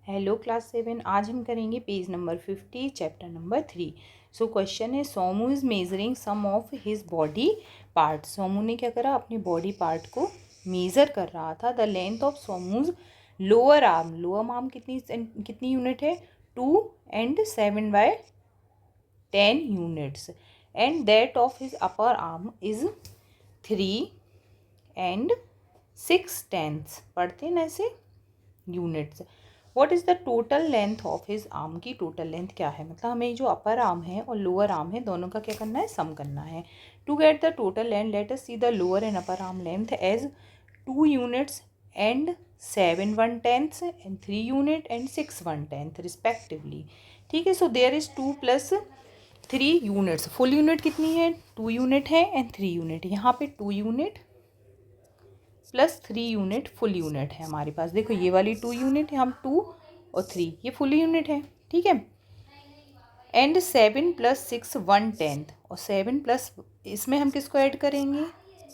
Hello class 7। आज हम करेंगे page number 50 chapter number 3। So question है, Somu is measuring some of his body part. Somu ने क्या करा, अपनी बॉडी पार्ट को मेज़र कर रहा था। The length of Somu's lower arm, lower arm कितनी यूनिट है, 2 and 7/10 units, and that of his upper arm is 3 and 6/10 पढ़ते हैं ना ऐसे units. What is the total length of his arm, की टोटल लेंथ क्या है, मतलब हमें जो अपर आर्म है और लोअर आर्म है दोनों का क्या करना है, सम करना है। To get the total length let us see the lower end upper arm length as 2 units and 7/110 and 3 unit and 6/110 respectively. ठीक है, so there is 2 + 3 units. Full unit कितनी है, 2 यूनिट है एंड 3 यूनिट। यहाँ पे 2 unit plus 3 unit full unit है हमारे पास। देखो ये वाली 2 यूनिट, हम 2 और 3 ये फुल यूनिट है। ठीक है, एंड 7 + 6 1/10, और 7 प्लस इसमें हम किसको ऐड करेंगे,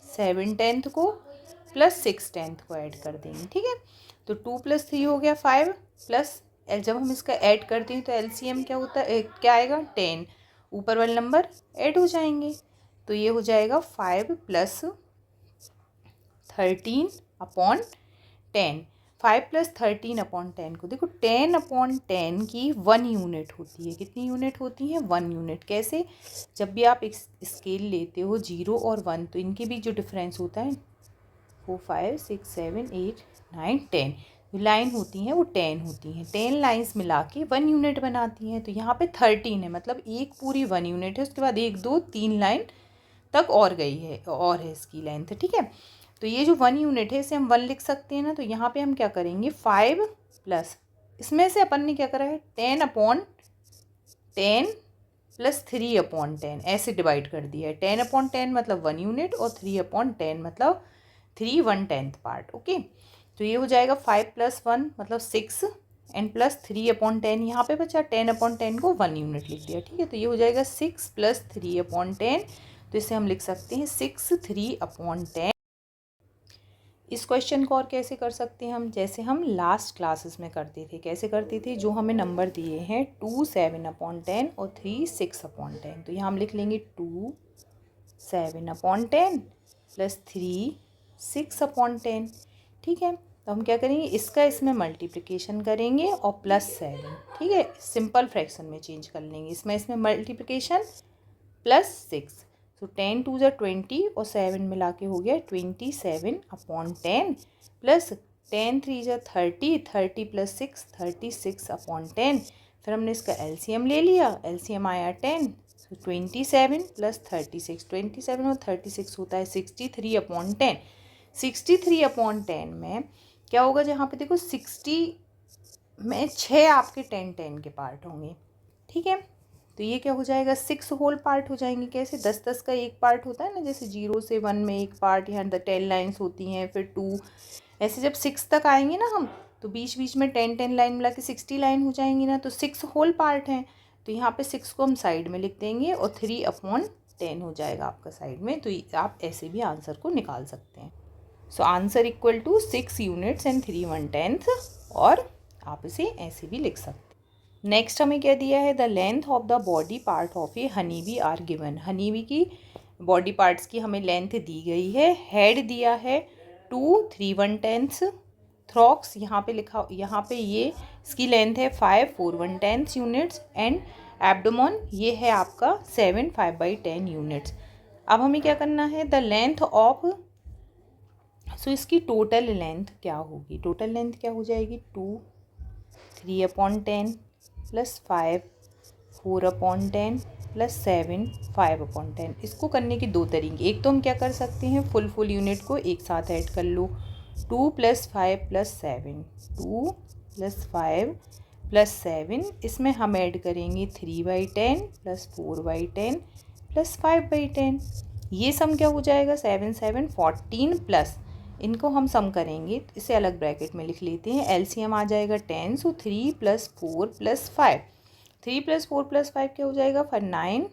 7/10 को प्लस 6/10 को ऐड कर देंगे। ठीक है, तो 2 + 3 हो गया 5 प्लस जब हम इसका ऐड करते हैं तो एलसीएम क्या होता है, क्या आएगा 10, ऊपर वाले नंबर ऐड हो जाएंगे। तो ये हो जाएगा 5 + 13/10। 5 + 13/10 को देखो, 10/10 की 1 यूनिट होती है। कितनी यूनिट होती है, 1 यूनिट। कैसे, जब भी आप एक स्केल लेते हो 0 और 1 तो इनके बीच जो डिफरेंस होता है 4 5 6 7 8 9 10 जो लाइन होती हैं वो 10 होती हैं। 10 लाइंस मिला के 1 यूनिट बनाती हैं। तो यहाँ पे 13 है, मतलब एक पूरी 1 यूनिट है, उसके बाद 1 2 3 लाइन तक और गई है, और है इसकी लेंथ। ठीक है, तो ये जो 1 यूनिट है इसे हम 1 लिख सकते हैं ना। तो यहाँ पे हम क्या करेंगे, 5 प्लस इसमें से अपन ने क्या करा है 10/10 + 3/10 ऐसे डिवाइड कर दिया है। 10/10 मतलब 1 यूनिट और 3/10 मतलब 3 1/10 पार्ट। ओके, तो ये हो जाएगा 5 + 1 मतलब 6 एंड प्लस 3/10 यहाँ पे बचा, 10/10 को 1 यूनिट लिख दिया। ठीक है, तो ये हो जाएगा 6 + 3/10। तो इसे हम लिख सकते हैं 6 3/10। इस क्वेश्चन को और कैसे कर सकते हैं हम, जैसे हम लास्ट क्लासेस में करते थे। कैसे करते थे, जो हमें नंबर दिए हैं 2 7/10 और 3 6/10, तो यहाँ हम लिख लेंगे 2 7/10 + 3 6/10। ठीक है, तो हम क्या करेंगे, इसका इसमें मल्टीप्लिकेशन करेंगे और +7। ठीक है, सिंपल फ्रैक्शन में चेंज कर लेंगे, इसमें मल्टीप्लिकेशन +6। सो 10 2 = 20 और 7 मिला के हो गया 27/10 प्लस 10 3 = 30, 30 + 6 36/10। फिर हमने इसका एलसीएम ले लिया, एलसीएम आया 10। सो 27 + 36, 27 और 36 होता है 63/10। 63/10 में क्या होगा, जहाँ पे देखो 60 में 6 आपके 10 10 के पार्ट होंगे। ठीक है, तो ये क्या हो जाएगा, 6 होल पार्ट हो जाएंगे। कैसे, 10 10 का एक पार्ट होता है ना, जैसे 0 से 1 में एक पार्ट, यहाँ 10 लाइन्स होती हैं, फिर 2, ऐसे जब 6 तक आएंगे ना हम, तो बीच बीच में 10 10 लाइन मिला के 60 लाइन हो जाएंगी ना, तो 6 होल पार्ट हैं। तो यहाँ पे 6 को हम साइड में लिख देंगे और 3/10 हो जाएगा आपका साइड में। तो आप ऐसे भी आंसर को निकाल सकते हैं। So answer equal to 6 units and 3 1/10, और आप इसे ऐसे भी लिख सकते हैं। नेक्स्ट हमें क्या दिया है, the length of the body part of a honey bee are given. Honey bee की बॉडी पार्ट्स की हमें लेंथ दी गई है। हेड दिया है 2 3 1/10, थ्रॉक्स यहाँ पे लिखा, यहाँ पे ये इसकी लेंथ है 5 4 1/10 यूनिट्स, एंड एब्डोमेन ये है आपका 7 5/10 यूनिट्स। अब हमें क्या करना है, द लेंथ ऑफ, सो इसकी टोटल लेंथ क्या होगी, टोटल लेंथ क्या हो जाएगी, 2 3/10 + 5 4/10 + 7 5/10। इसको करने के दो तरीके, एक तो हम क्या कर सकते हैं, फुल यूनिट को एक साथ ऐड कर लो, 2 + 5 + 7, 2 + 5 + 7, इसमें हम ऐड करेंगे 3/10 + 4/10 + 5/10। ये सम क्या हो जाएगा, 7 7 14 प्लस, इनको हम सम करेंगे, इसे अलग ब्रैकेट में लिख लेते हैं। एलसीएम आ जाएगा 10, सो 3 + 4 + 5, 3 + 4 + 5 क्या हो जाएगा, फिर 9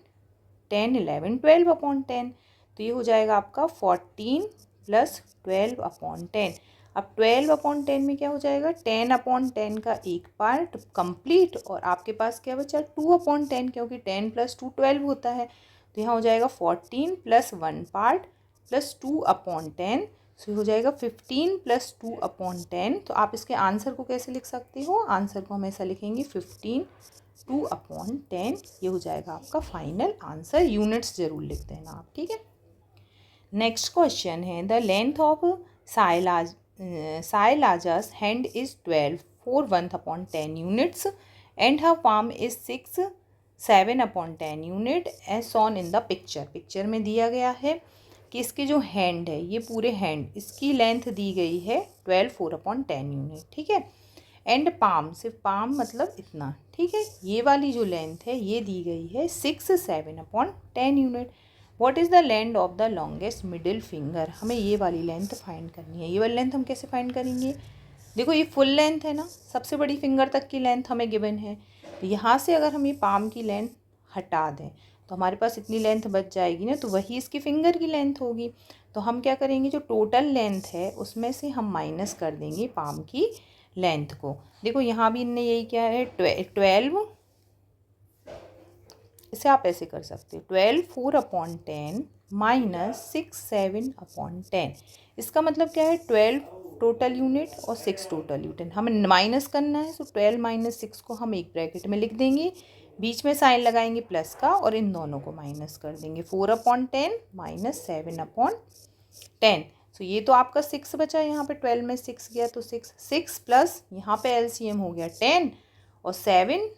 10 11 12/10। तो ये हो जाएगा आपका 14 + 12/10। अब 12/10 में क्या हो जाएगा, 10/10 का एक पार्ट कंप्लीट, और आपके पास क्या बचा 2/10, क्योंकि 10 + 2 12 होता है। तो यहाँ हो जाएगा 14 + 1 पार्ट प्लस 2/10, सो हो जाएगा 15 + 2/10। तो आप इसके आंसर को कैसे लिख सकते हो, आंसर को हमेशा लिखेंगे 15 2/10। ये हो जाएगा आपका फाइनल आंसर। यूनिट्स जरूर लिख देना आप, ठीक है। नेक्स्ट क्वेश्चन है, the length of Sailaja's hand is 12 4/10 units and her palm is 6 7/10 unit as shown in the picture। Picture में दिया गया है कि इसके जो हैंड है, ये पूरे हैंड, इसकी लेंथ दी गई है 12 4/10 यूनिट, ठीक है। एंड पाम, सिर्फ पाम मतलब इतना, ठीक है। ये वाली जो लेंथ है ये दी गई है 6 7/10 unit. What is the length of the longest middle finger, हमें ये वाली लेंथ फाइंड करनी है। ये वाली लेंथ हम कैसे फाइंड करेंगे, देखो ये फुल लेंथ है ना, सबसे बड़ी फिंगर तक की लेंथ हमें गिवन है। तो यहाँ से अगर हम ये पाम की लेंथ हटा दें तो हमारे पास इतनी लेंथ बच जाएगी ना, तो वही इसकी फिंगर की लेंथ होगी। तो हम क्या करेंगे, जो टोटल लेंथ है उसमें से हम माइनस कर देंगे पाम की लेंथ को। देखो यहाँ भी इनने यही क्या है 12, इसे आप ऐसे कर सकते हो 12 4/10 माइनस 6 7/10। इसका मतलब क्या है 12 टोटल यूनिट और 6 टोटल यूनिट, हमें माइनस करना है। तो 12 - 6 को हम एक ब्रैकेट में लिख देंगे, बीच में साइन लगाएंगे प्लस का और इन दोनों को माइनस कर देंगे। 4/10 माइनस 7/10। तो ये तो आपका 6 बचा, यहाँ पे 12 में 6 गया तो 6 प्लस यहाँ पे एलसीएम हो गया 10 और 7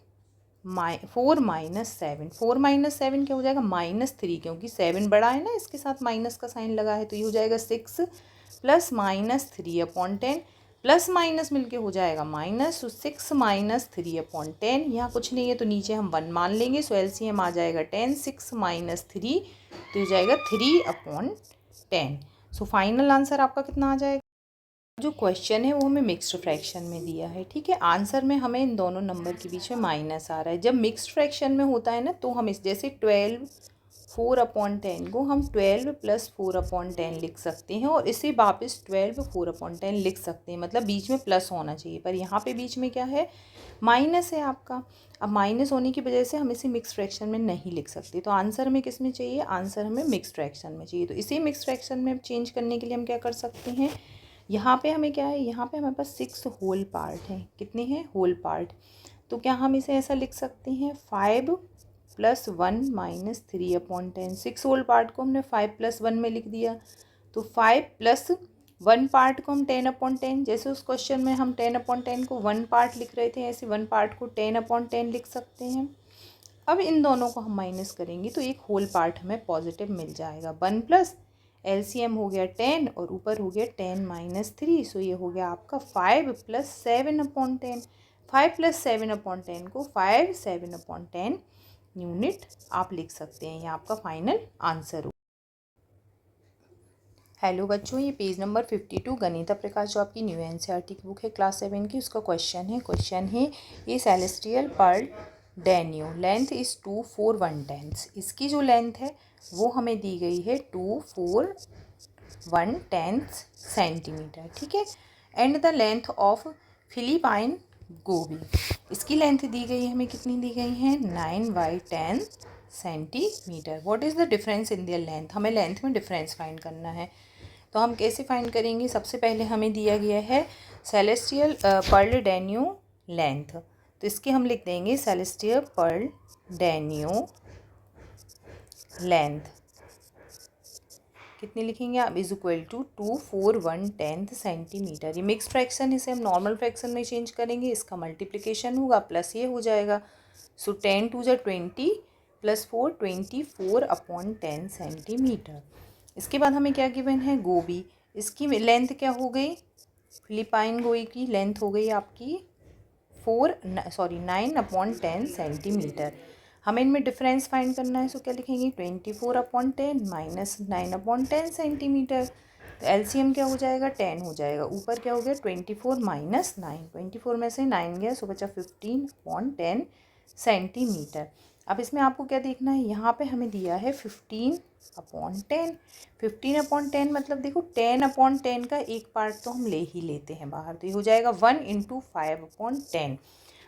4 - 7, 4 - 7 क्या हो जाएगा -3, क्योंकि 7 बड़ा है ना, इसके साथ माइनस का साइन लगा है। तो ये हो जाएगा 6 + -3/10, प्लस माइनस मिलके हो जाएगा माइनस। तो 6 - 3/10, यहाँ कुछ नहीं है तो नीचे हम 1 मान लेंगे। सो एलसीएम आ जाएगा 10, 6 - 3 तो हो जाएगा 3/10। सो फाइनल आंसर आपका कितना आ जाएगा। जो क्वेश्चन है वो हमें मिक्स्ड फ्रैक्शन में दिया है, ठीक है। आंसर में हमें इन दोनों नंबर के बीच में माइनस आ रहा है। जब मिक्स्ड फ्रैक्शन में होता है ना, तो हम इस जैसे 12 4/10 को हम 12 + 4/10 लिख सकते हैं, और इसे वापस 12 4/10 लिख सकते हैं, मतलब बीच में प्लस होना चाहिए। पर यहाँ पे बीच में क्या है, माइनस है आपका। अब माइनस होने की वजह से हम इसे मिक्स फ्रैक्शन में नहीं लिख सकते। तो आंसर हमें किस में चाहिए, आंसर हमें मिक्स फ्रैक्शन में चाहिए। तो इसे मिक्स फ्रैक्शन में चेंज करने के लिए हम क्या कर सकते हैं, यहाँ पे हमें क्या है, यहाँ पे हमारे पास 6 होल पार्ट हैं। कितने हैं, होल पार्ट। तो क्या हम इसे ऐसा लिख सकते हैं 5 + 1 - 3/10। 6 होल पार्ट को हमने 5 + 1 में लिख दिया। तो 5 + 1 पार्ट को हम 10/10, जैसे उस क्वेश्चन में हम 10/10 को 1 पार्ट लिख रहे थे, ऐसे 1 पार्ट को 10/10 लिख सकते हैं। अब इन दोनों को हम माइनस करेंगे तो एक होल पार्ट हमें पॉजिटिव मिल जाएगा। 1 प्लस एलसीएम हो गया 10 और ऊपर हो गया 10 - 3। सो ये हो गया आपका 5 + 7/10। 5 + 7/10 को 5 7/10 यूनिट आप लिख सकते हैं। ये आपका फाइनल आंसर हो। हेलो बच्चों, ये पेज नंबर 52 गणिता प्रकाश जो आपकी न्यू एनसीईआरटी की बुक है क्लास 7 की, उसका क्वेश्चन है ये celestial pearl danio length is 2 4 1/10। इसकी जो लेंथ है वो हमें दी गई है 2 4 1/10 सेंटीमीटर, ठीक है। And the length of Philippine गोभी, इसकी लेंथ दी गई है हमें, कितनी दी गई है 9/10 centimetre. What is the difference in their length, हमें लेंथ में डिफरेंस फाइंड करना है। तो हम कैसे फाइंड करेंगे, सबसे पहले हमें दिया गया है सेलेस्टियल पर्ल डेन्यू लेंथ, तो इसके हम लिख देंगे सेलेस्टियल पर्ल डेन्यू लेंथ कितनी लिखेंगे आप, इज इक्वल टू 2 4 1/10 सेंटीमीटर। ये मिक्स फ्रैक्शन, इसे हम नॉर्मल फ्रैक्शन में चेंज करेंगे, इसका मल्टीप्लिकेशन होगा प्लस ये हो जाएगा। सो 10 2 = 20 + 4 24/10 सेंटीमीटर। इसके बाद हमें क्या गिवन है, गोभी, इसकी लेंथ क्या हो गई, फिलिपाइन गोभी की लेंथ हो गई आपकी 9/10 सेंटीमीटर। हमें इनमें डिफरेंस फाइंड करना है, सो क्या लिखेंगे 24/10 माइनस 9/10 सेंटीमीटर। तो एलसीएम क्या हो जाएगा 10 हो जाएगा, ऊपर क्या हो गया 24 - 9, 24 में से 9 गया, सो बचा 15/10 सेंटीमीटर। अब इसमें आपको क्या देखना है, यहाँ पे हमें दिया है 15/10। 15/10 मतलब देखो 10/10 का एक पार्ट तो हम ले ही लेते हैं बाहर, तो ये हो जाएगा 1 × 5/10।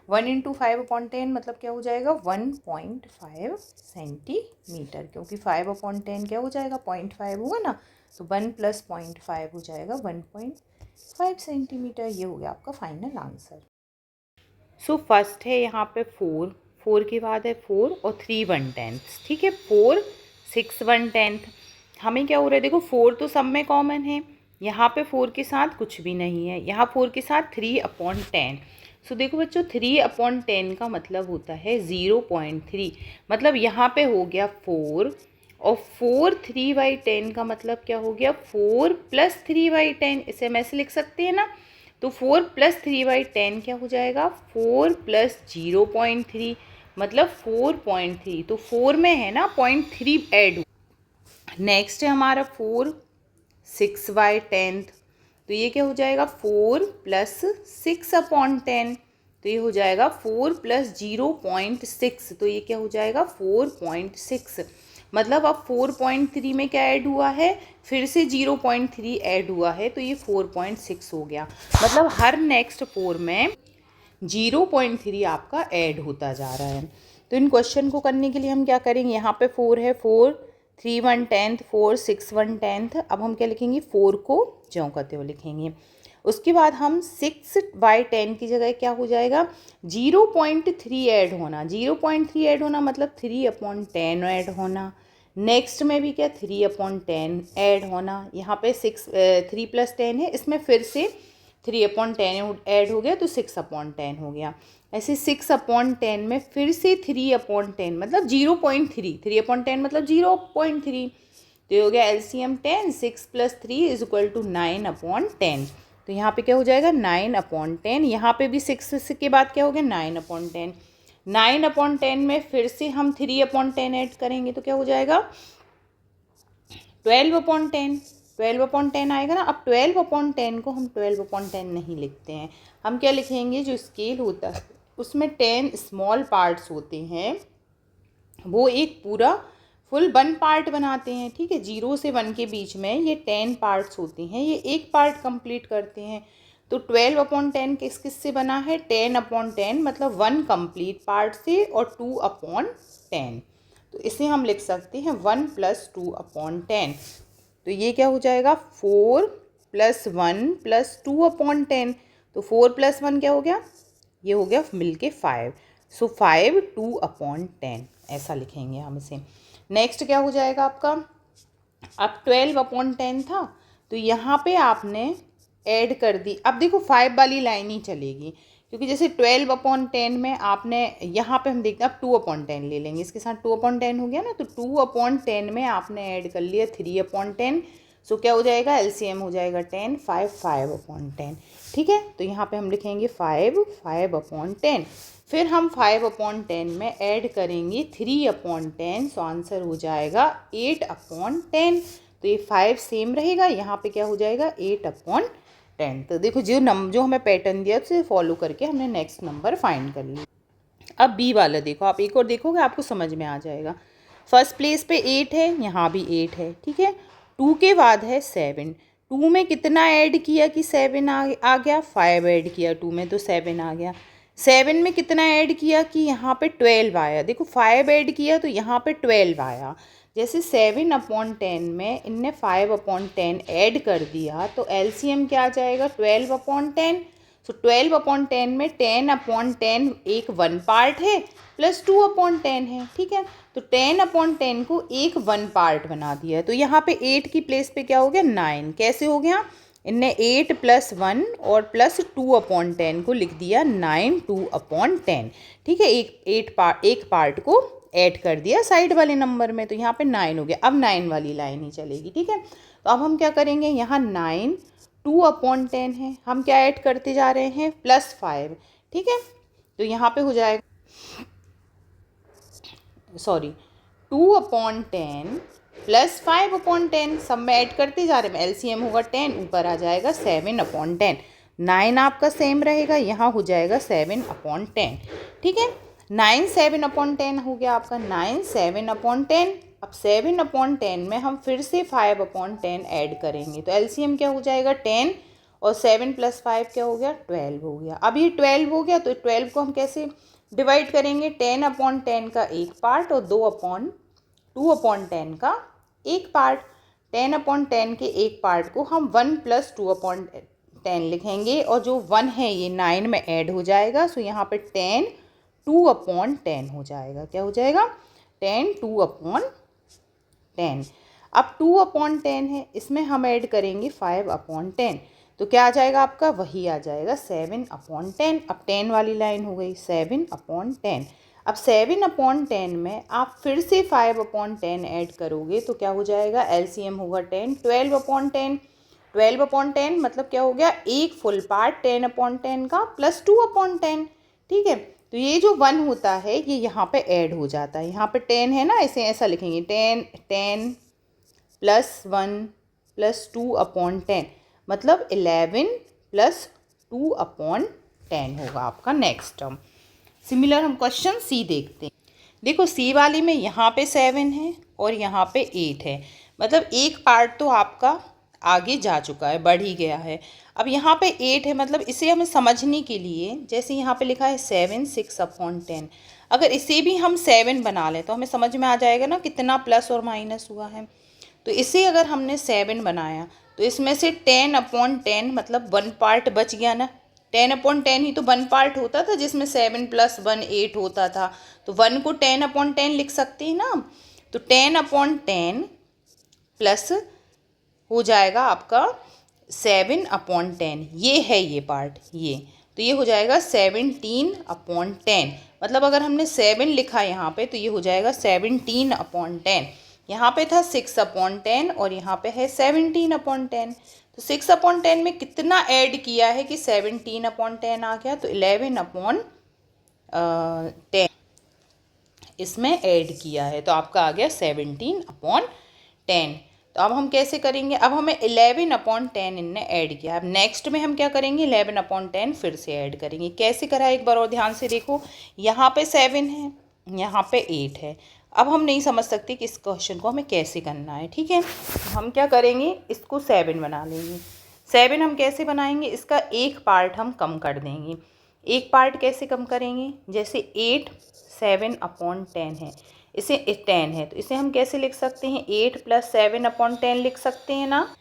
1 × 5/10 मतलब क्या हो जाएगा 1.5 सेंटीमीटर, क्योंकि 5/10 क्या हो जाएगा 0.5 होगा ना, तो 1 + 0.5 हो जाएगा 1.5 सेंटीमीटर। ये हो गया आपका फाइनल आंसर। सो फर्स्ट है यहाँ पे 4, 4 के बाद है 4 और 3/10, ठीक है, 4 6/10। हमें क्या हो रहा है, देखो 4 तो सब में कॉमन है, यहाँ पे 4 के साथ कुछ भी नहीं है, यहाँ 4 के साथ 3/10। सो देखो बच्चों 3/10 का मतलब होता है 0.3, मतलब यहाँ पे हो गया 4 और 4 3/10 का मतलब क्या हो गया 4 + 3/10, इसे हम ऐसे लिख सकते हैं ना। तो 4 + 3/10 क्या हो जाएगा 4 + 0.3 मतलब 4.3, तो 4 में है ना 0.3 ऐड। नेक्स्ट है हमारा 4 6/10, तो ये क्या हो जाएगा 4 + 6/10, तो ये हो जाएगा 4 + 0.6, तो ये क्या हो जाएगा 4.6, मतलब अब 4.3 में क्या ऐड हुआ है, फिर से 0.3 ऐड हुआ है, तो ये 4.6 हो गया। मतलब हर नेक्स्ट 4 में 0.3 आपका ऐड होता जा रहा है। तो इन क्वेश्चन को करने के लिए हम क्या करेंगे, यहाँ पे 4 है, 4 3/10, 4 6/10। अब हम क्या लिखेंगे 4 को ज्यों करते हुए लिखेंगे। उसके बाद हम 6/10 की जगह क्या हो जाएगा 0.3 ऐड होना, 0.3 ऐड होना मतलब 3/10 ऐड होना। नेक्स्ट में भी क्या 3/10 ऐड होना, यहाँ पे 3 + 10 है, इसमें फिर से 3/10 ऐड हो गया तो 6/10 हो गया। ऐसे 6/10 में फिर से 3/10 मतलब 0.3, 3/10 मतलब 0.3, तो ये हो गया LCM 10, 6 + 3 = 9/10। तो यहाँ पे क्या हो जाएगा 9/10, यहाँ पे भी 6 के बाद क्या हो गया 9/10। 9/10 में फिर से हम 3/10 ऐड करेंगे तो क्या हो जाएगा 12/10, 12/10 आएगा ना। अब 12/10 को हम 12/10 नहीं लिखते हैं, हम क्या लिखेंगे, जो स्केल होता है उसमें 10 स्मॉल पार्ट्स होते हैं, वो एक पूरा फुल 1 पार्ट बनाते हैं, ठीक है। 0 से 1 के बीच में ये 10 पार्ट्स होते हैं, ये एक पार्ट कंप्लीट करते हैं। तो 12/10 किस से बना है 10/10 मतलब 1 कंप्लीट पार्ट से और 2/10, तो इसे हम लिख सकते हैं 1 + 2/10। तो ये क्या हो जाएगा 4 + 1 + 2/10, तो 4 + 1 क्या हो गया, ये हो गया मिलके 5, सो 5 2/10 ऐसा लिखेंगे हम इसे। नेक्स्ट क्या हो जाएगा आपका, अब 12/10 था तो यहाँ पे आपने ऐड कर दी। अब देखो 5 वाली लाइन ही चलेगी, क्योंकि जैसे 12/10 में आपने यहाँ पे हम देखते हैं अब 2/10 ले लेंगे, इसके साथ 2/10 हो गया ना, तो 2/10 में आपने ऐड कर लिया 3/10, सो क्या हो जाएगा LCM हो जाएगा 10, 5 5/10, ठीक है। तो यहाँ पे हम लिखेंगे 5 5/10, फिर हम 5/10 में ऐड करेंगे 3/10, सो आंसर हो जाएगा 8/10। तो ये 5 सेम रहेगा, यहाँ पे क्या हो जाएगा 8/10। तो देखो जो हमें पैटर्न दिया उसे फॉलो करके हमने नेक्स्ट नंबर फाइंड कर लिया। अब बी वाला देखो, आप एक और देखोगे आपको समझ में आ जाएगा। फर्स्ट प्लेस पे 8 है, यहाँ भी 8 है, ठीक है। 2 के बाद है 7, 2 में कितना ऐड किया कि 7 आ गया, 5 ऐड किया 2 में तो 7 आ गया। 7 में कितना ऐड किया कि यहाँ पे 12 आया, देखो 5 ऐड किया तो यहाँ पे 12 आया। जैसे 7/10 में इनने 5/10 ऐड कर दिया तो LCM क्या आ जाएगा 12/10। सो 12/10 में 10/10 एक 1 पार्ट है प्लस 2/10 है, ठीक है। तो 10/10 को एक 1 पार्ट बना दिया है, तो यहाँ पे 8 की प्लेस पे क्या हो गया 9, कैसे हो गया, इनने 8 + 1 और प्लस 2/10 को लिख दिया 9 2/10, ठीक है। एक पार्ट को ऐड कर दिया साइड वाले नंबर में, तो यहाँ पे 9 हो गया। अब 9 वाली लाइन ही चलेगी, ठीक है। तो अब हम क्या करेंगे, यहाँ 9 2/10 है, हम क्या ऐड करते जा रहे हैं +5, ठीक है। तो यहाँ पे हो जाएगा 2/10 + 5/10, सब में ऐड करते जा रहे हैं, LCM होगा 10, ऊपर आ जाएगा 7/10। 9 आपका सेम रहेगा, यहाँ हो जाएगा 7/10, ठीक है। 9 7/10 हो गया आपका, 9 7/10। अब 7/10 में हम फिर से 5/10 ऐड करेंगे, तो एलसीएम क्या हो जाएगा 10, और 7 + 5 क्या हो गया 12 हो गया। अब ये 12 हो गया, तो 12 को हम कैसे डिवाइड करेंगे, 10/10 का एक पार्ट और 2/10 का एक पार्ट। 10/10 के एक पार्ट को हम 1 + 2/10 लिखेंगे, और जो 1 है ये 9 में ऐड हो जाएगा, सो यहाँ पे 10 2/10 हो जाएगा। क्या हो जाएगा 10 2/10। अब 2/10 है, इसमें हम ऐड करेंगे 5/10, तो क्या आ जाएगा आपका, वही आ जाएगा 7/10। अब 10 वाली लाइन हो गई 7/10। अब 7/10 में आप फिर से 5/10 ऐड करोगे, तो क्या हो जाएगा, एलसीएम होगा 10, 12/10। 12/10 मतलब क्या हो गया, एक फुल पार्ट 10/10 का प्लस 2/10। ठीक है, तो ये जो 1 होता है ये यहाँ पे ऐड हो जाता है। यहाँ पे 10 है ना, इसे ऐसा लिखेंगे 10 + 1 + 2/10, मतलब 11 + 2/10 होगा आपका नेक्स्ट टर्म। सिमिलर हम क्वेश्चन सी देखते हैं। देखो सी वाली में यहाँ पे 7 है और यहाँ पे 8 है, मतलब एक पार्ट तो आपका आगे जा चुका है, बढ़ ही गया है। अब यहाँ पे 8 है, मतलब इसे हमें समझने के लिए, जैसे यहाँ पे लिखा है 7 6/10, अगर इसे भी हम 7 बना लें तो हमें समझ में आ जाएगा ना कितना प्लस और माइनस हुआ है। तो इसे अगर हमने 7 बनाया, तो इसमें से 10/10 मतलब 1 पार्ट बच गया ना। 10/10 ही तो 1 पार्ट होता था, जिसमें 7 + 1 8 होता था, तो 1 को 10/10 लिख सकते हैं ना। तो 10/10 प्लस हो जाएगा आपका 7/10, ये है ये पार्ट, ये तो ये हो जाएगा 17/10। मतलब अगर हमने 7 लिखा यहाँ पे, तो ये हो जाएगा 17/10। यहाँ पे था 6/10 और यहाँ पे है 17/10। तो 6/10 में कितना ऐड किया है कि 17/10 आ गया, तो 11/10 इसमें ऐड किया है, तो आपका आ गया 17/10। तो अब हम कैसे करेंगे, अब हमें 11/10 इनने ऐड किया। अब नेक्स्ट में हम क्या करेंगे, 11/10 फिर से ऐड करेंगे। कैसे करा है एक बार और ध्यान से देखो, यहाँ पे 7 है, यहाँ पे 8 है। अब हम नहीं समझ सकते कि इस क्वेश्चन को हमें कैसे करना है। ठीक है, तो हम क्या करेंगे, इसको 7 बना लेंगे। 7 हम कैसे बनाएंगे, इसका एक पार्ट हम कम कर देंगे। एक पार्ट कैसे कम करेंगे, जैसे 8 7/10 है, इसे 10 है, तो इसे हम कैसे लिख सकते हैं, 8 + 7/10 लिख सकते हैं ना।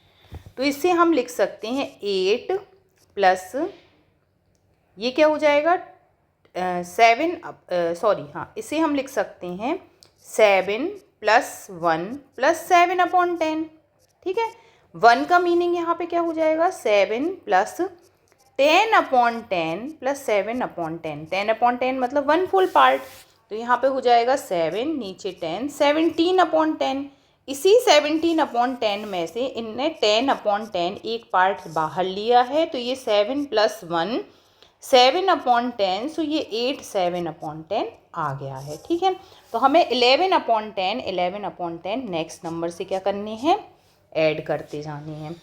तो इसे हम लिख सकते हैं 8 प्लस, ये क्या हो जाएगा 7 सॉरी हाँ, इसे हम लिख सकते हैं 7 + 1 + 7/10। ठीक है, 1 का मीनिंग यहाँ पे क्या हो जाएगा, 7 + 10/10 + 7/10। 10/10 मतलब 1 फुल पार्ट, तो यहाँ पे हो जाएगा 7 नीचे 10 17/10। इसी 17/10 में से इनने 10/10 एक पार्ट बाहर लिया है, तो ये 7 + 1 7/10, सो ये 8 7/10 आ गया है। ठीक है, तो हमें 11/10 नेक्स्ट नंबर से क्या करने हैं, ऐड करते जाने हैं।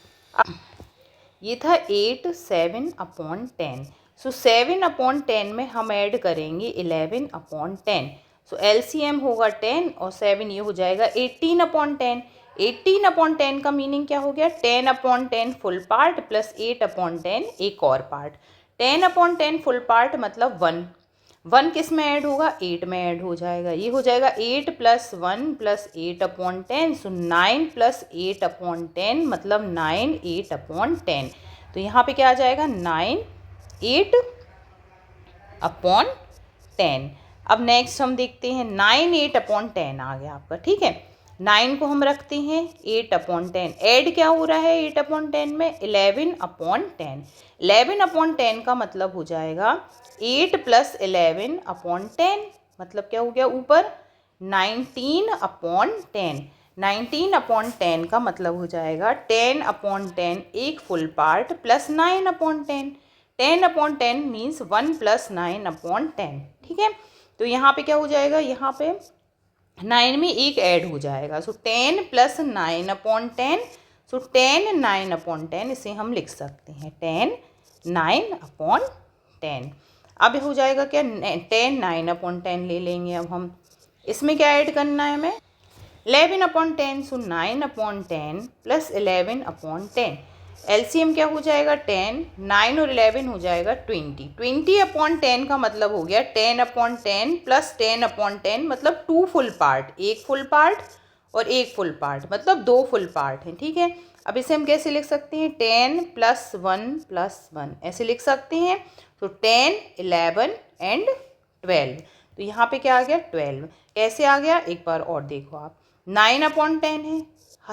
ये था 8 7/10, सो 7/10 में हम ऐड करेंगे 11/10, सो एलसीएम होगा 10 और 7, ये हो जाएगा 18/10। 18/10 का मीनिंग क्या हो गया, 10/10 फुल पार्ट प्लस 8/10 एक और पार्ट। 10/10 फुल पार्ट मतलब 1, 1 किस में ऐड होगा, 8 में ऐड हो जाएगा। ये हो जाएगा 8 + 1 + 8/10, सो 9 + 8/10 मतलब 9 8/10। तो यहाँ पे क्या आ जाएगा 9 8/10। अब नेक्स्ट हम देखते हैं 9 8/10 आ गया आपका। ठीक है, 9 को हम रखते हैं 8/10, ऐड क्या हो रहा है 8/10 में 11/10। 11/10 का मतलब हो जाएगा 8 + 11/10, मतलब क्या हो गया ऊपर 19/10। 19/10 का मतलब हो जाएगा 10/10 एक फुल पार्ट प्लस 9/10। 10/10 मीन्स 1 + 9/10। ठीक है, तो यहाँ पे क्या हो जाएगा, यहाँ पे 9 में एक ऐड हो जाएगा, सो 10 + 9/10, सो 10 9/10 इसे हम लिख सकते हैं 10 9/10। अब हो जाएगा क्या, 10 9/10 ले लेंगे। अब हम इसमें क्या ऐड करना है हमें, 11/10, सो 9/10 प्लस 11/10। एलसीएम क्या हो जाएगा 10, 9 और 11 हो जाएगा 20। 20/10 का मतलब हो गया 10/10 प्लस 10/10 मतलब 2 फुल पार्ट, एक फुल पार्ट और एक फुल पार्ट मतलब 2 फुल पार्ट हैं, ठीक है। अब इसे हम कैसे लिख सकते हैं, 10 + 1 + 1 ऐसे लिख सकते हैं। तो 10 11 एंड 12, तो यहाँ पे क्या आ गया 12। कैसे आ गया एक बार और देखो आप, 9/10 है,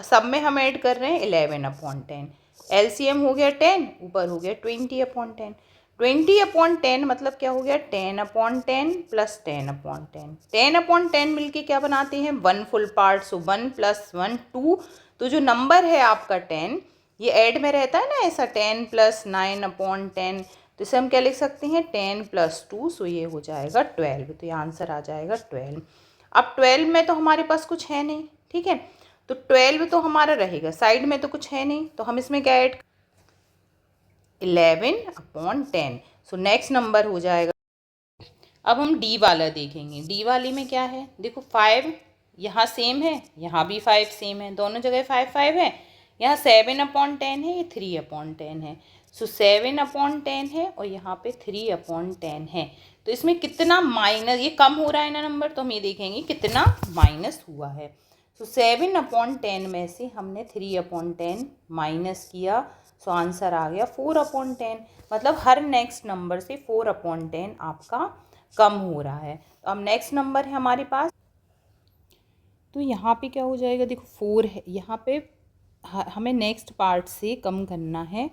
सब में हम ऐड कर रहे हैं 11/10। एलसीएम हो गया 10, ऊपर हो गया 20/10। 20/10 मतलब क्या हो गया 10/10 प्लस 10/10। 10/10 मिलके क्या बनाते हैं 1 फुल पार्ट, सो 1 + 1 2। तो जो नंबर है आपका 10, ये ऐड में रहता है ना ऐसा, 10 + 9/10, तो इसे हम क्या लिख सकते हैं 10 + 2, सो ये हो जाएगा 12। तो ये आंसर आ जाएगा 12। अब 12 में तो हमारे पास कुछ है नहीं, ठीक है, तो 12 तो हमारा रहेगा, साइड में तो कुछ है नहीं, तो हम इसमें क्या ऐड, 11/10। सो नेक्स्ट नंबर हो जाएगा। अब हम डी वाला देखेंगे। डी वाली में क्या है, देखो 5 यहाँ सेम है, यहाँ भी 5 सेम है, दोनों जगह 5 5 है। यहाँ 7/10 है, ये 3/10 है। सो 7/10 है और यहाँ पे 3/10 है। तो इसमें कितना माइनस, ये कम हो रहा है ना नंबर, तो हम ये देखेंगे कितना माइनस हुआ है। सो 7/10 में से हमने 3/10 माइनस किया, सो आंसर आ गया 4/10। मतलब हर नेक्स्ट नंबर से 4/10 आपका कम हो रहा है। तो अब नेक्स्ट नंबर है हमारे पास, तो यहाँ पे क्या हो जाएगा, देखो 4 है यहाँ पे, हमें नेक्स्ट पार्ट से कम करना है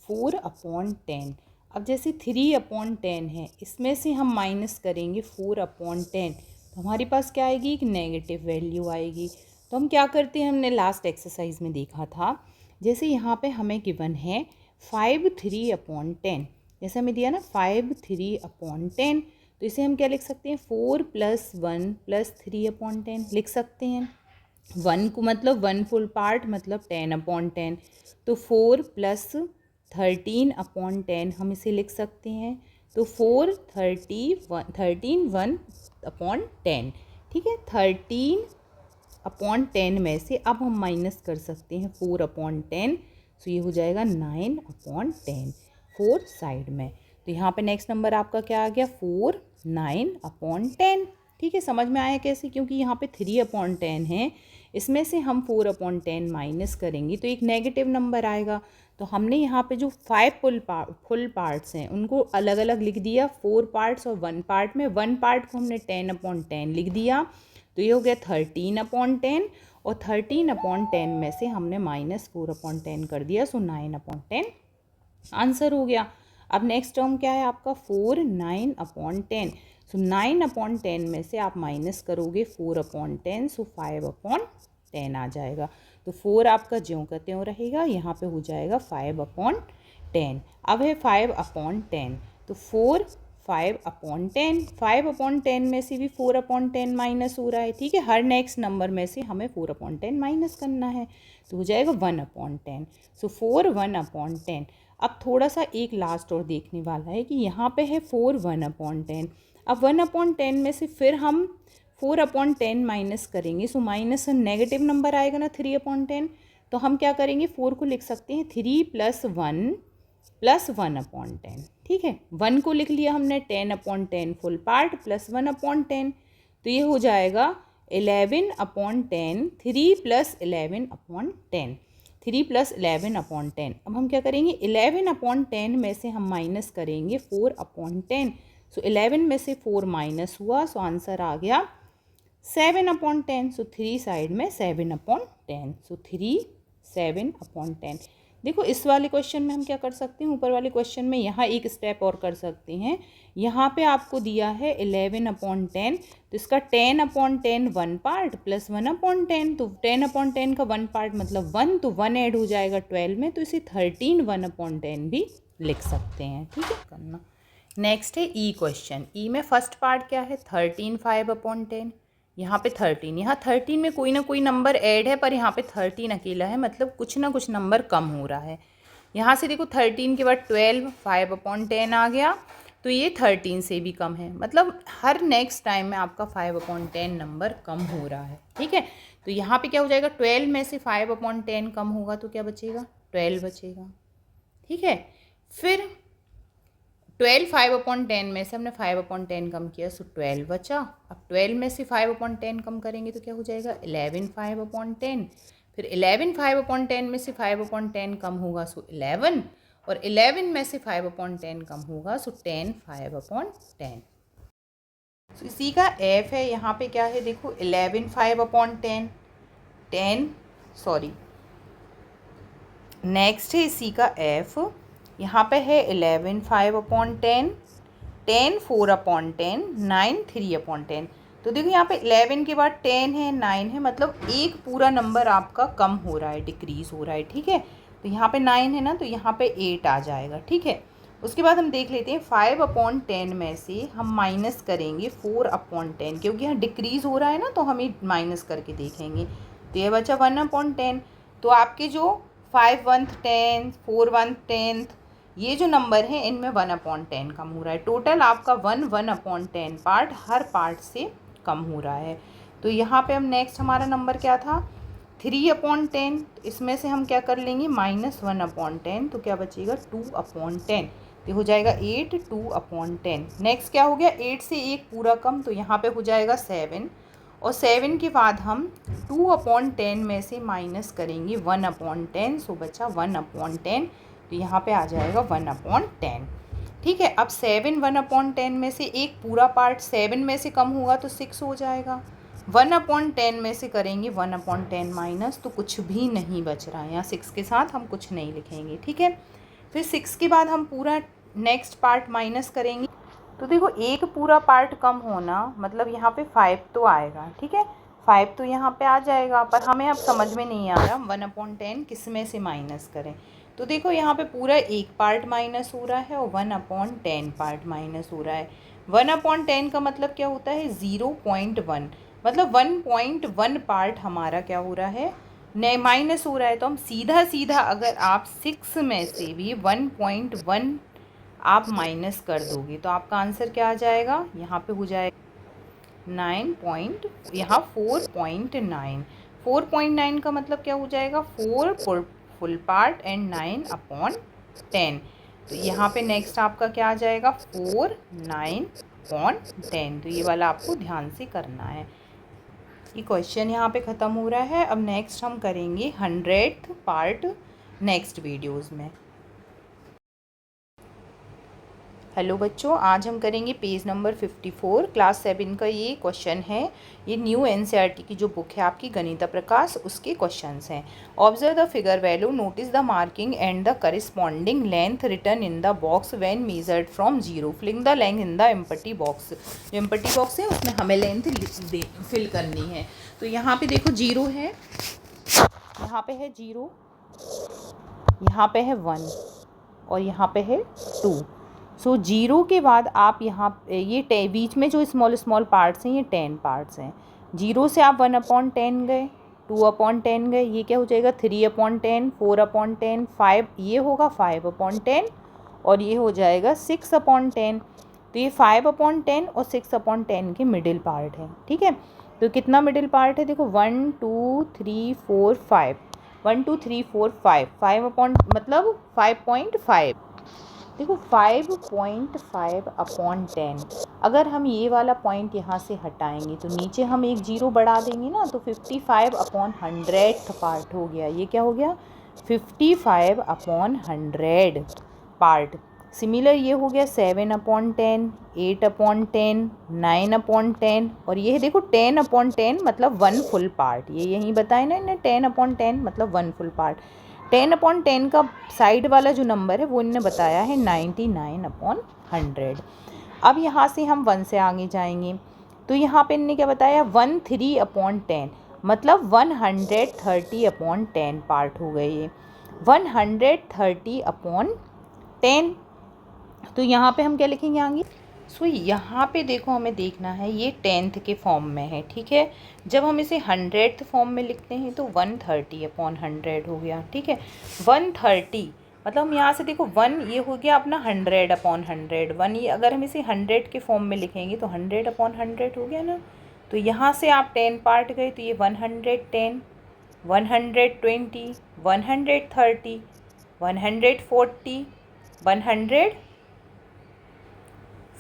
4/10। अब जैसे 3/10 है, इसमें से हम माइनस करेंगे 4/10, तो हमारे पास क्या आएगी, एक नेगेटिव वैल्यू आएगी। तो हम क्या करते हैं, हमने लास्ट एक्सरसाइज में देखा था, जैसे यहाँ पे हमें गिवन है 5 3/10, जैसे हमें दिया ना 5 3/10, तो इसे हम क्या लिख सकते हैं 4 + 1 + 3/10 लिख सकते हैं। 1 को मतलब 1 फुल पार्ट मतलब 10/10, तो 4 + 13/10 हम इसे लिख सकते हैं। तो 4 13 1/10, ठीक है। 13/10 में से अब हम माइनस कर सकते हैं 4/10, सो ये हो जाएगा 9/10 4 साइड में। तो यहाँ पे नेक्स्ट नंबर आपका क्या आ गया 4 9/10, ठीक है। समझ में आया कैसे, क्योंकि यहाँ पे 3/10 है, इसमें से हम 4/10 माइनस करेंगे तो एक नेगेटिव नंबर आएगा। तो हमने यहाँ पे जो 5 फुल पार्ट्स हैं उनको अलग अलग लिख दिया, 4 पार्ट्स और 1 पार्ट में। 1 पार्ट को हमने 10/10 लिख दिया, तो ये हो गया 13/10, और 13/10 में से हमने -4/10 कर दिया, सो 9/10 आंसर हो गया। अब नेक्स्ट टर्म क्या है आपका 4 9/10, सो 9/10 में से आप माइनस करोगे 4/10, सो 5/10 आ जाएगा। तो 4 आपका ज्यों का त्यों रहेगा, यहाँ पे हो जाएगा 5/10। अब है 5/10, तो 4 5/10, 5/10 में से भी 4/10 माइनस हो रहा है, ठीक है। हर नेक्स्ट नंबर में से हमें 4/10 माइनस करना है, तो हो जाएगा 1/10। सो 4 1/10। अब थोड़ा सा एक लास्ट और देखने वाला है कि यहाँ पे है 4 1/10। अब 1/10 में से फिर हम 4/10 माइनस करेंगे, सो माइनस नेगेटिव नंबर आएगा ना 3/10। तो हम क्या करेंगे 4 को लिख सकते हैं 3 + 1 + 1/10, ठीक है। 1 को लिख लिया हमने 10/10 फुल पार्ट प्लस 1/10, तो ये हो जाएगा 11/10, 3 + 11/10, 3 + 11/10। अब हम क्या करेंगे 11/10 में से हम माइनस करेंगे 4/10, सो 11 में से 4 माइनस हुआ, सो आंसर आ गया 7/10। सो 3 साइड में 7/10, सो 3 7/10। देखो इस वाले क्वेश्चन में हम क्या कर सकते हैं, ऊपर वाले क्वेश्चन में यहाँ एक स्टेप और कर सकते हैं। यहाँ पे आपको दिया है 11/10, तो इसका 10/10 1 पार्ट प्लस 1/10, तो 10/10 का 1 पार्ट मतलब 1, तो 1 ऐड हो जाएगा 12 में, तो इसे 13 1/10 भी लिख सकते हैं, ठीक है करना। नेक्स्ट है ई क्वेश्चन। ई में फर्स्ट पार्ट क्या है 13 5/10, यहाँ पे 13, यहाँ 13 में कोई ना कोई नंबर ऐड है, पर यहाँ पे 13 अकेला है, मतलब कुछ ना कुछ नंबर कम हो रहा है। यहाँ से देखो 13 के बाद 12 5/10 आ गया, तो ये 13 से भी कम है, मतलब हर नेक्स्ट टाइम में आपका 5/10 नंबर कम हो रहा है, ठीक है। तो यहाँ पे क्या हो जाएगा, 12 में से 5/10 कम होगा तो क्या बचेगा, 12 बचेगा, ठीक है। फिर 12 5/10 में से हमने 5/10 कम किया, सो 12 बचा। अब 12 में से 5/10 कम करेंगे तो क्या हो जाएगा, 11 5/10। फिर 11 5/10 में से 5/10 कम होगा, सो 11, और 11 में से 5/10 कम होगा, सो 10 5/10। तो इसी का एफ है, यहाँ पे क्या है देखो, 11 5/10, 10 सॉरी, नेक्स्ट है इसी का एफ, यहाँ पे है 11 5/10, 10 4/10, 9 3/10। तो देखो यहाँ पे 11 के बाद 10 है, 9 है, मतलब एक पूरा नंबर आपका कम हो रहा है, डिक्रीज़ हो रहा है, ठीक है। तो यहाँ पे 9 है ना, तो यहाँ पे 8 आ जाएगा, ठीक है। उसके बाद हम देख लेते हैं 5/10 में से हम माइनस करेंगे 4/10, क्योंकि यहाँ डिक्रीज़ हो रहा है ना, तो हम ये माइनस करके देखेंगे। तो ये बचा 1/10। तो आपके जो 5/10, 4/10 ये जो नंबर है, इनमें 1/10 कम हो रहा है। टोटल आपका 1/10 पार्ट हर पार्ट से कम हो रहा है। तो यहाँ पे हम नेक्स्ट हमारा नंबर क्या था, 3/10। इसमें से हम क्या कर लेंगे, -1/10, तो क्या बचेगा 2/10, तो हो जाएगा 8 2/10। नेक्स्ट क्या हो गया, 8 से एक पूरा कम, तो यहाँ पे हो जाएगा 7, और 7 के बाद हम 2/10 में से माइनस करेंगे 1/10, सो बचा 1/10, तो यहाँ पे आ जाएगा 1/10, ठीक है। अब 7 1/10 में से एक पूरा पार्ट 7 में से कम होगा तो 6 हो जाएगा। 1/10 में से करेंगे 1/10 माइनस, तो कुछ भी नहीं बच रहा है, यहाँ 6 के साथ हम कुछ नहीं लिखेंगे, ठीक है। फिर 6 के बाद हम पूरा नेक्स्ट पार्ट माइनस करेंगे, तो देखो एक पूरा पार्ट कम होना मतलब यहाँ पे 5 तो आएगा, ठीक है, 5 तो यहाँ पे आ जाएगा, पर हमें अब समझ में नहीं आ रहा 1/10 किस में से माइनस करें। तो देखो यहाँ पे पूरा एक पार्ट माइनस हो रहा है और 1/10 पार्ट माइनस हो रहा है। 1/10 का मतलब क्या होता है, 0.1, मतलब 1.1 पार्ट हमारा क्या हो रहा है, नए माइनस हो रहा है। तो हम सीधा सीधा अगर आप 6 में से भी 1.1 आप माइनस कर दोगे तो आपका आंसर क्या आ जाएगा, यहाँ पे हो जाएगा 9 4.9। 4.9 का मतलब क्या हो जाएगा, 4 फुल पार्ट एंड 9/10। तो यहाँ पे नेक्स्ट आपका क्या आ जाएगा, 4 9/10। तो ये वाला आपको ध्यान से करना है। ये क्वेश्चन यहाँ पे ख़त्म हो रहा है। अब नेक्स्ट हम करेंगे 100th पार्ट नेक्स्ट वीडियोज़ में। हेलो बच्चों, आज हम करेंगे पेज नंबर 54, क्लास 7 का ये क्वेश्चन है। ये न्यू एनसीईआरटी की जो बुक है आपकी गणित प्रकाश, उसके क्वेश्चंस हैं। Observe the figure value, notice the marking and the corresponding length return in the box when measured from 0। Filling the length in the empty box. जो एम्प्टी बॉक्स है उसमें हमें लेंथ फिल करनी है। तो यहाँ पे देखो 0 है, यहाँ पे है 0, यहाँ पे है 1 और यहाँ पे है 2। सो 0 के बाद आप यहाँ ये बीच में जो स्मॉल स्मॉल पार्ट्स हैं ये 10 पार्ट्स हैं। 0 से आप 1/10 गए, 2/10 गए, ये क्या हो जाएगा 3/10, 4/10, 5, ये होगा 5/10 और ये हो जाएगा 6/10। तो ये 5/10 और 6/10 के मिडिल पार्ट है, ठीक है। तो कितना मिडिल पार्ट है, देखो 1 2 3 4 5, 1 2 3 4 5, 5 मतलब 5.5। देखो 5.5/10, अगर हम ये वाला पॉइंट यहाँ से हटाएंगे तो नीचे हम एक 0 बढ़ा देंगे ना, तो 55/100 पार्ट हो गया। ये क्या हो गया, 55/100 पार्ट। सिमिलर ये हो गया 7/10, 8/10, 9/10, और ये देखो 10/10 मतलब 1 फुल पार्ट। ये यहीं बताए ना इन्हें, 10/10 मतलब 1 फुल पार्ट। 10/10 का साइड वाला जो नंबर है वो इन्होंने बताया है 99/100। अब यहाँ से हम 1 से आगे जाएंगे, तो यहाँ पे इन्होंने क्या बताया, 13/10 मतलब 130/10 पार्ट हो गए ये, 130/10। तो यहाँ पे हम क्या लिखेंगे आगे, सो यहाँ पे देखो हमें देखना है ये 10th के फॉर्म में है, ठीक है। जब हम इसे 100th फॉर्म में लिखते हैं तो 130/100 हो गया, ठीक है। 130 मतलब हम यहाँ से देखो 1 ये हो गया अपना 100/100, 1 ये अगर हम इसे 100 के फॉर्म में लिखेंगे तो 100/100 हो गया ना। तो यहाँ से आप 10 पार्ट गए तो ये 110, 120, 130, 140,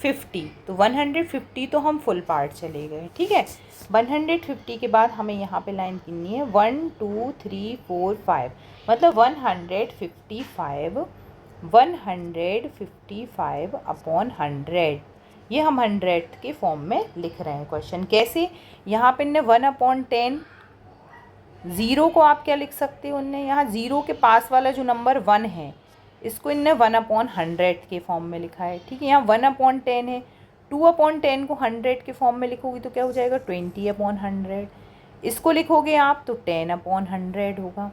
150। तो 150 तो हम फुल पार्ट चले गए, ठीक है। 150 के बाद हमें यहाँ पे लाइन गिननी है 1 2 3 4 5, मतलब 155, 155/100, ये हम 100 के फॉर्म में लिख रहे हैं क्वेश्चन। कैसे, यहाँ पे ने 1/10, ज़ीरो को आप क्या लिख सकते हो, उनने यहाँ ज़ीरो के पास वाला जो नंबर 1 है इसको इनने 1/100 के फॉर्म में लिखा है, ठीक है। यहाँ 1/10 है, 2/10 को 100 के फॉर्म में लिखोगे तो क्या हो जाएगा 20/100। इसको लिखोगे आप तो 10/100 होगा।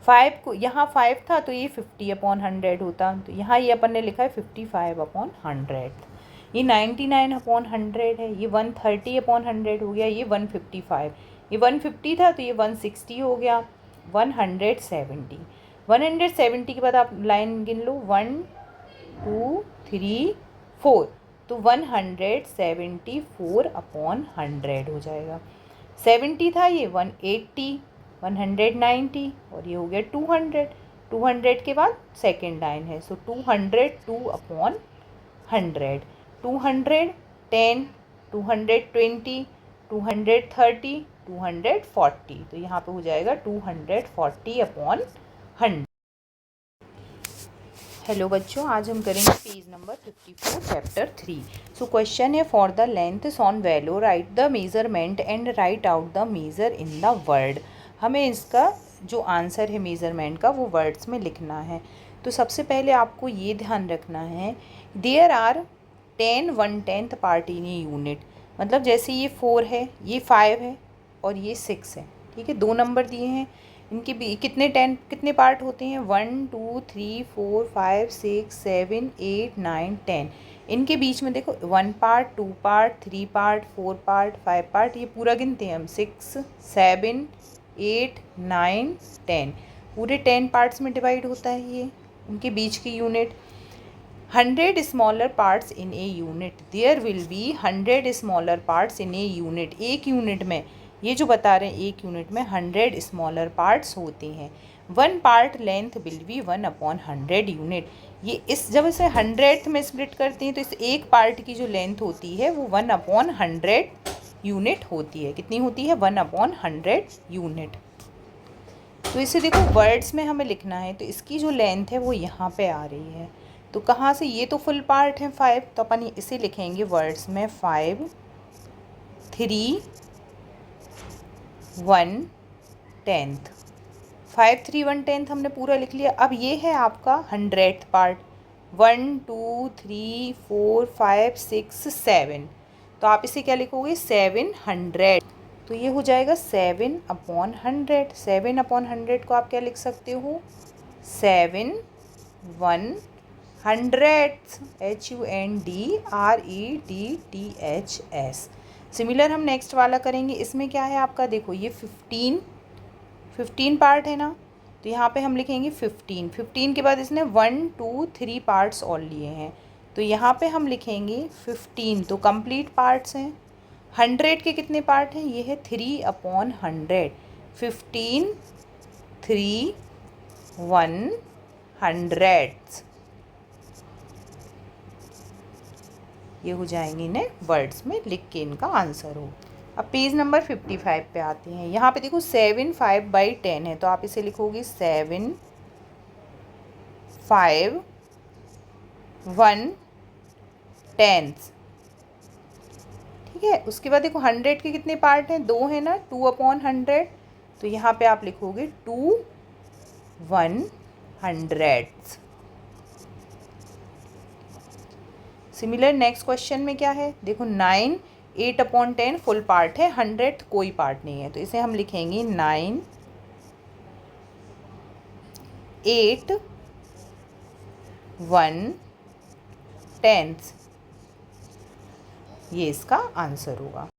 5 को, यहाँ 5 था तो ये 50/100 होता, तो यहाँ ये अपन ने लिखा है 55/100। ये 99/100 है, ये 130/100 हो गया, ये 155, ये 150 था तो ये 160 हो गया, 170। 170 के बाद आप लाइन गिन लो 1 2 3 4, तो 174/100 हो जाएगा। 70 था ये 180, 190 और ये हो गया 200। 200 के बाद सेकेंड लाइन है, सो 202/100, 210, 220, 230, 240, तो यहाँ पे हो जाएगा 240/100। हेलो बच्चों, आज हम करेंगे page number 54 chapter 3। So question है for the length on value write the measurement and write out the measure in the word. हमें इसका जो आंसर है मेजरमेंट का वो वर्ड्स में लिखना है। तो सबसे पहले आपको ये ध्यान रखना है there are 10 1/10 part in a unit, मतलब जैसे ये 4 है, ये 5 है और ये 6 है, ठीक है। दो नंबर दिए हैं, इनके भी कितने पार्ट होते हैं 1 2 3 4 5 6 7 8 9 10। इनके बीच में देखो 1 part 2 part 3 part 4 part 5 part, ये पूरा गिनते हैं हम 6 7 8 9 10, पूरे 10 पार्ट्स में डिवाइड होता है ये उनके बीच की unit. 100 smaller parts in a unit, there will be 100 smaller parts in a unit. एक यूनिट में, ये जो बता रहे हैं एक यूनिट में 100 स्मॉलर पार्ट्स होते हैं। 1 part length will be 1/100 unit. ये इस जब इसे 100th में स्प्लिट करते हैं तो इस एक पार्ट की जो लेंथ होती है वो 1/100 यूनिट होती है। कितनी होती है 1/100 यूनिट। तो इसे देखो वर्ड्स में हमें लिखना है, तो इसकी जो लेंथ है वो यहाँ पे आ रही है। तो कहाँ से, ये तो फुल पार्ट है 5, तो अपन इसे लिखेंगे वर्ड्स में 5 3 1/10। 5 3 1/10 हमने पूरा लिख लिया। अब ये है आपका 100th पार्ट 1 2 3 4 5 6 7, तो आप इसे क्या लिखोगे 700। तो ये हो जाएगा 7/100। 7/100 को आप क्या लिख सकते हो 7 100ths, HUNDREDTHS। सिमिलर हम नेक्स्ट वाला करेंगे। इसमें क्या है आपका, देखो ये 15 पार्ट है ना, तो यहाँ पे हम लिखेंगे 15 के बाद इसने 1 2 3 पार्ट्स और लिए हैं, तो यहाँ पे हम लिखेंगे 15, तो कंप्लीट पार्ट्स हैं। 100 के कितने पार्ट हैं, ये है 3/100, 15 3 100, ये हो जाएंगे इन्हें वर्ड्स में लिख के इनका आंसर हो। अब पेज नंबर 55 पे आते हैं। यहाँ पे देखो 7 5/10 है, तो आप इसे लिखोगे 7 5 1/10, ठीक है। उसके बाद देखो 100 के कितने पार्ट हैं, 2 है ना, 2/100, तो यहाँ पे आप लिखोगे 2 100। सिमिलर नेक्स्ट क्वेश्चन में क्या है, देखो 9 8/10 फुल पार्ट है, 100 कोई पार्ट नहीं है, तो इसे हम लिखेंगे 9 8 1/10, ये इसका आंसर होगा।